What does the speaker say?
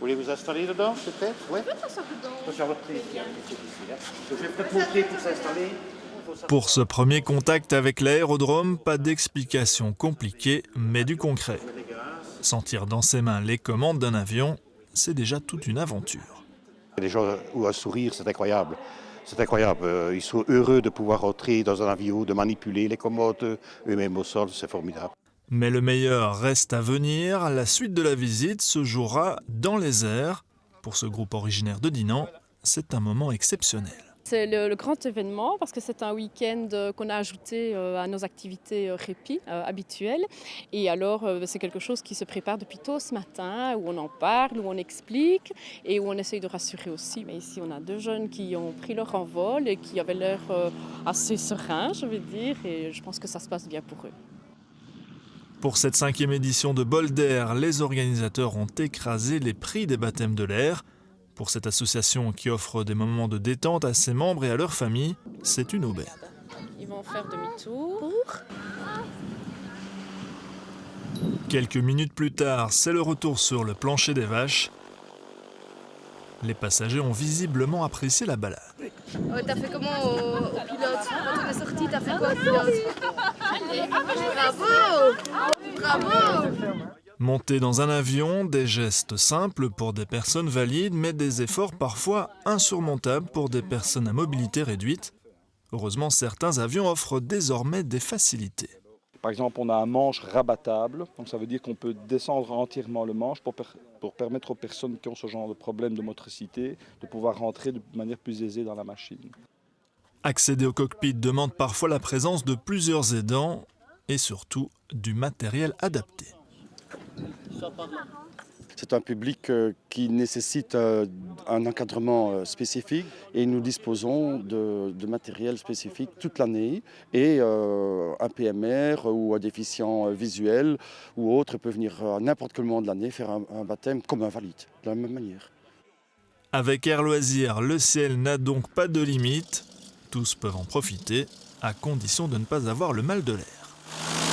Voulez vous installer dedans, peut-être? Oui. Je vais peut-être montrer pour s'installer. Pour ce premier contact avec l'aérodrome, pas d'explication compliquée, mais du concret. Sentir dans ses mains les commandes d'un avion, c'est déjà toute une aventure. Les gens ont un sourire, c'est incroyable. C'est incroyable. Ils sont heureux de pouvoir entrer dans un avion, de manipuler les commandes eux-mêmes au sol, c'est formidable. Mais le meilleur reste à venir. La suite de la visite se jouera dans les airs. Pour ce groupe originaire de Dinan, c'est un moment exceptionnel. C'est le grand événement parce que c'est un week-end qu'on a ajouté à nos activités répit habituelles. Et alors, c'est quelque chose qui se prépare depuis tôt ce matin, où on en parle, où on explique et où on essaye de rassurer aussi. Mais ici, on a 2 jeunes qui ont pris leur envol et qui avaient l'air assez sereins, je vais dire. Et je pense que ça se passe bien pour eux. Pour cette 5e édition de Bol d'Air, les organisateurs ont écrasé les prix des baptêmes de l'air. Pour cette association qui offre des moments de détente à ses membres et à leurs familles, c'est une aubaine. Ils vont faire demi-tour. Quelques minutes plus tard, c'est le retour sur le plancher des vaches. Les passagers ont visiblement apprécié la balade. T'as fait comment au pilote? Quand on est sorti, t'as fait quoi au pilote? Bravo! Bravo! Monter dans un avion, des gestes simples pour des personnes valides, mais des efforts parfois insurmontables pour des personnes à mobilité réduite. Heureusement, certains avions offrent désormais des facilités. Par exemple, on a un manche rabattable, donc ça veut dire qu'on peut descendre entièrement le manche pour permettre aux personnes qui ont ce genre de problème de motricité de pouvoir rentrer de manière plus aisée dans la machine. Accéder au cockpit demande parfois la présence de plusieurs aidants et surtout du matériel adapté. C'est un public qui nécessite un encadrement spécifique et nous disposons de matériel spécifique toute l'année et un PMR ou un déficient visuel ou autre peut venir à n'importe quel moment de l'année faire un baptême comme un valide, de la même manière. Avec Air Loisirs, le ciel n'a donc pas de limite. Tous peuvent en profiter, à condition de ne pas avoir le mal de l'air.